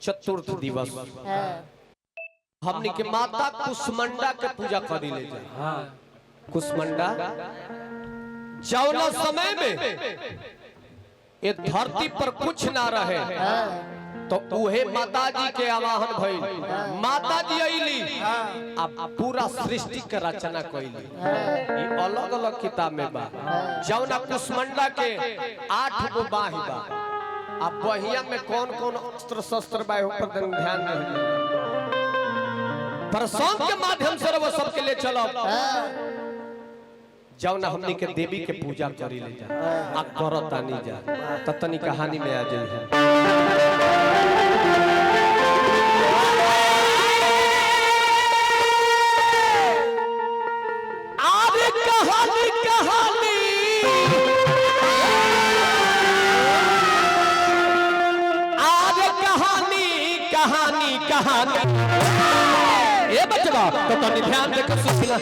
चतुर्थ दिवस हमनी के माता कुष्मांडा के पूजा करी ले जाए। कुष्मांडा जौना समय में ये धरती पर कुछ ना रहे तो उहे माता जी के आवाहन भइल। माता जी अइली अब पूरा सृष्टि के रचना कइली। ये अलग अलग किताब में बा। जौना कुष्मांडा के 8 गो बाह बा। अब बहिया में कौन कौन अस्त्र शस्त्र बा ऊपर ध्यान दे। प्रसंग के माध्यम से वो सबके लिए चलो जौना हमनी के देवी के पूजा करी ले जा आ करता नहीं जा ततनी कहानी में आ जाई है। आरे कहानी कहानी आरे कहानी कहानी कहानी ये बचवा तो तनी ध्यान देकर सुनना।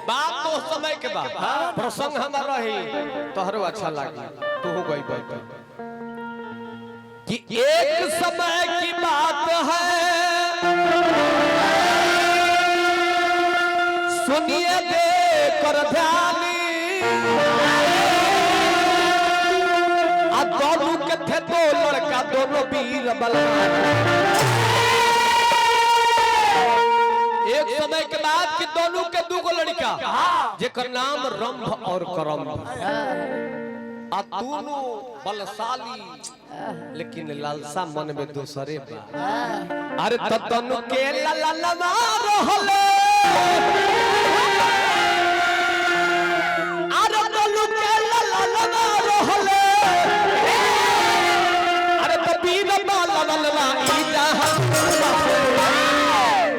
बात तो समय के बाद प्रसंग हमारा ही तोहरो अच्छा लगी तू हो गई बात कि एक समय की बात है सुनिए देकर ध्यानी दोनों के थे दो लड़का दोनों वीर बलवान। एक समय के बाद कि दोनों के दो लड़का जेकर नाम रंभ और करम आ दोनों बलशाली लेकिन लालसा मन में दूसरे बा। अरे तो दोनों के ललनमा रहले अरे दोनों के ललनमा रहले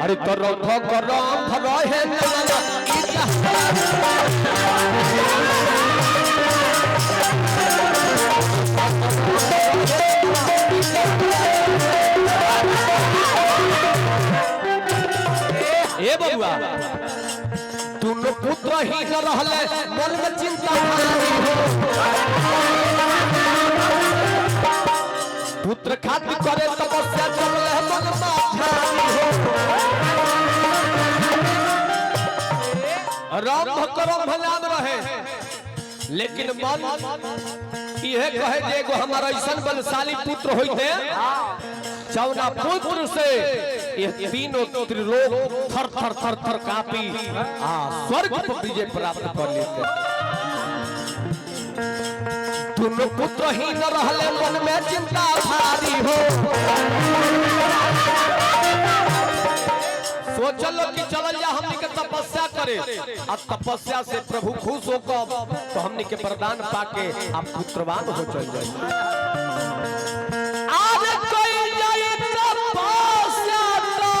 अरे तो रंभ करम रहे ए बबुआ दोनों पुत्र ही न रहले मन में चिंता पुत्र खातिर करे तपस्या चले मन रंभ करम नाम रहे लेकिन मन यह कहे जे एगो हमारा ऐसा बलशाली पुत्र होइते जौना पुत्र से ये तीनों त्रिलोक थर थर थर थर कापी स्वर्ग पर विजय प्राप्त कर लेते। दोनों पुत्र ही न रहले मन में चिंता भारी हो सोचलो कि चल जा हमनी के तपस्या करे अब तपस्या से प्रभु खुश होकर तो हमनी के वरदान पाके आप पुत्रवान हो चल जाए। आज कोई जाए तपस्या तो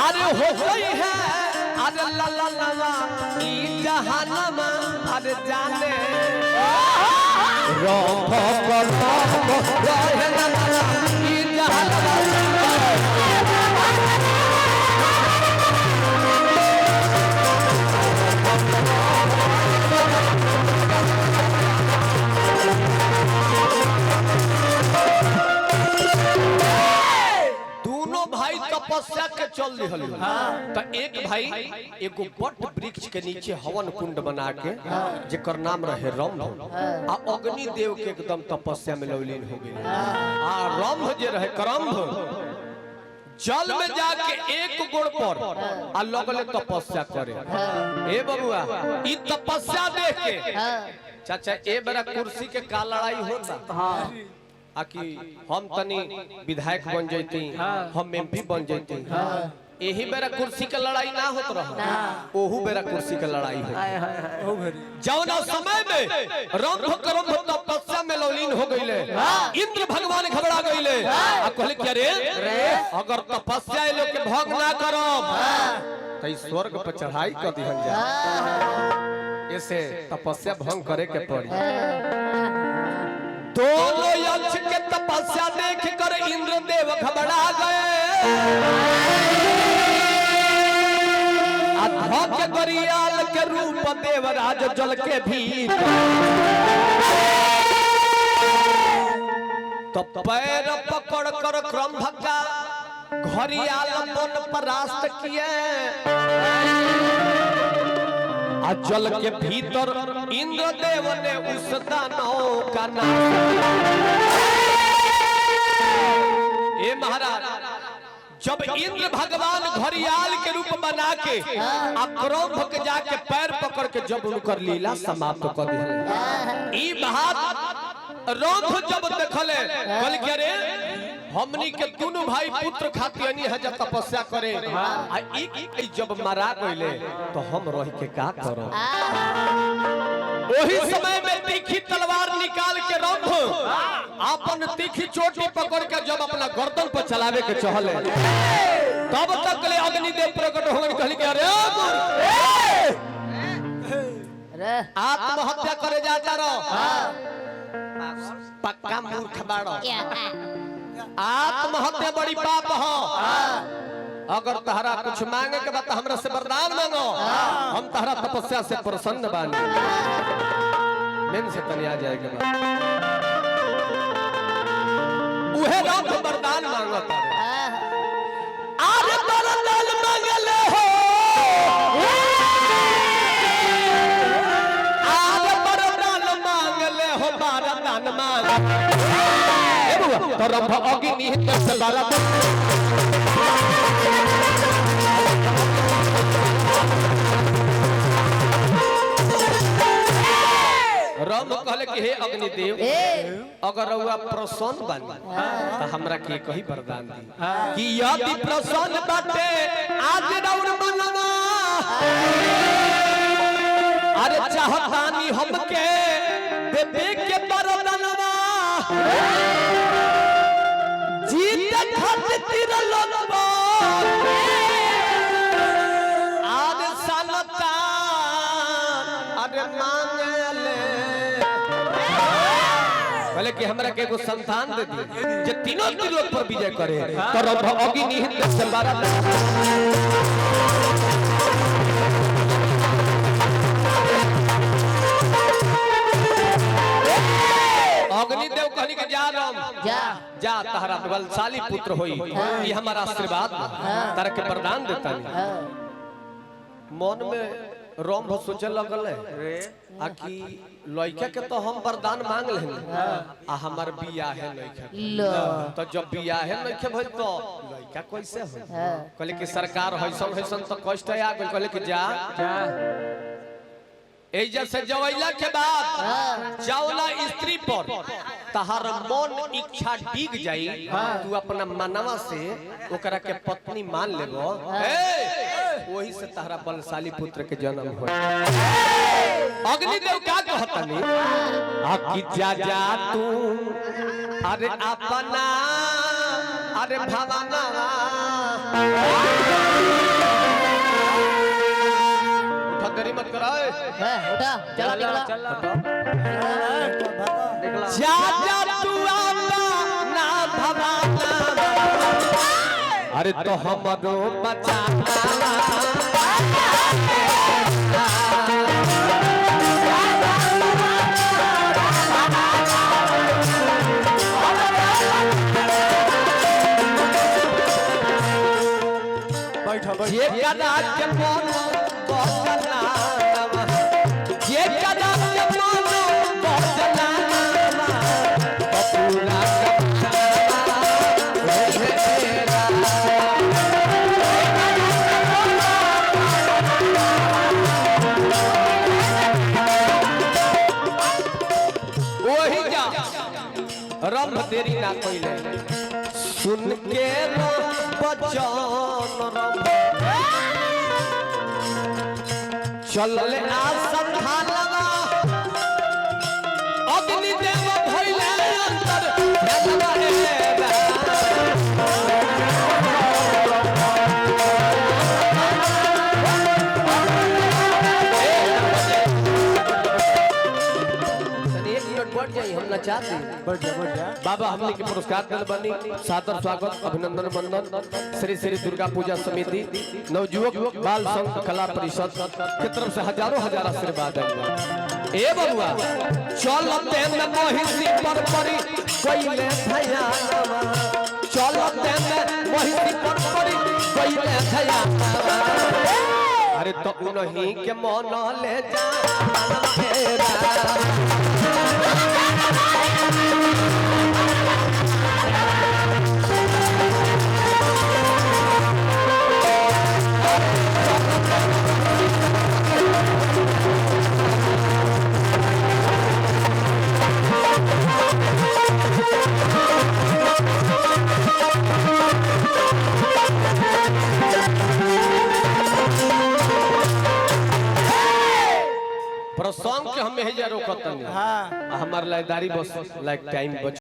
अरे हो गई है अरे ला ला ला ला ई जहानम अरे जाने रंभ करम रहे ला ला ला ई तपस्या के चल रही तो एक भाई एगो बट वृक्ष के नीचे हवन कुंड बना के जेकर नाम रहे रंभ आ अग्नि देव के एकदम तपस्या में लवलीन हो गए। आ रंभ जे रहे करम्भ जल में जाके एक गोड़ पर आ लगले तपस्या करे। ए बबुआ ई तपस्या देख के चाचा ए बड़ा कुर्सी के का लड़ाई होता आकि हम तनी विधायक बन जैती हम एमपी बन जैती यही बेरा कुर्सी के लड़ाई ना होत रहा ओहू बेरा कुर्सी के लड़ाई हो जौना समय में रंभ करम तपस्या में लवलीन हो गईले इंद्र भगवान घबरा गईले आ कहले कि अरे अगर तपस्या लोग के भंग ना करब त स्वर्ग पर चढ़ाई कर दिहल जाए ऐसे तपस्या भंग करे के पड़ी। दोनों यक्ष के तपस्या देख कर इंद्रदेव घबरा गए रूप देवराज जल के भीतर तो पैर पकड़ कर क्रम भक्का घड़ियाल बन परास्त किए जल के भीतर इंद्रदेव ने उस दानव का नाश। ए महाराज जब इंद्र भगवान घड़ियाल के रूप बना के क्रौंभ के जाके पैर पकड़ के जब उनकर लीला समाप्त कर दिया ई बात रौंभ जब देखले कल के रे हमनी के दोनों भाई पुत्र खातियानी है जब तपस्या करे आ एक जब मारा गइले तो हम रह के का करो। वही समय में तीखी तलवार निकाल के रौंभ अपन तीखी चोटी पकड़ के जब अपना गर्दन पर चलावे के चहले तब तक ले अग्निदेव प्रकट हो गए कहली के अरे आत्महत्या करे जाता रहो पक्का मूर्ख बाड़ो। आत्महत्या बड़ी पाप हो। अगर तहरा कुछ मांगे के बाद हमरा से वरदान मांगो हम तहरा तपस्या से प्रसन्न बानी। मेन से तनी आ जाएगा उहे रब वरदान मांगत अरे वरदान मांगले हो अरे वरदान मांगले हो वरदान मांग तो रब अग्नि से रब कहले कि हे अग्निदेव अगर रउआ प्रसन्न बानी तो हमरा के कही वरदान दी कि यदि प्रसन्न बाटे आज रउर मनवा अरे चाहतानी हमके देवे के वरदानवा जीत खातिर ललबा आज सालता अरे मांगले बोले कि हमरा के एगो संतान दे दी जे तीनों त्रिलोक पर विजय करे तो रब अग्नि से बारा अग्निदेव कहनी के जा राम जा तहरा बलशाली पुत्र होई ये हमारा आशीर्वाद तारा के वरदान देता मन में रंभ सोचे लगल आ कि लइका के तो हम वरदान मांग लेनी आ हमर बियाह है लइका तो जब बियाह है लइका भइल तो लइका कैसे हो कहले कि सरकार हइसन हइसन तो कष्ट आ गेल कहले कि जा एजा से जवैला के बाद जावला स्त्री पर तहार मन इच्छा डिग जाई तू अपना मनवा से ओकरा के पत्नी मान लेबो वही से तहरा बलशाली पुत्र के जन्म हो। अग्निदेव क्या कहतनी आ कि जा जा तू अरे अपना अरे भवाना देरी मत कराओ उठा चला निकला जा जा तू अपना भवाना अरे तो हमरो बचाना बैठा ये कदा के मन बचना ये कदा के मन बचना पूरा वही जा रंभ तेरी ना कोइले सुन के बचन रंभ चल आसंधालवा अग्निदेव भइले अंतर ध्यानवा हेबा तने एक मिनट बढ़ जाई हम नचा दी। बाबा हमने के पुरस्कार दिल बनी, सादर स्वागत अभिनंदन वंदन श्री श्री दुर्गा पूजा समिति नवयुवक बाल संघ कला परिषद की तरफ से हजारों हजार आशीर्वाद है। ए बबुआ चलते में महिषी पर परी कोइले भयानवा, चलते में महिषी पर परी कोइले भयानवा। अरे तो उन्हीं के मन ले जा प्रसंग के हम रोकत हमार लाइदारी बस लाइक टाइम बच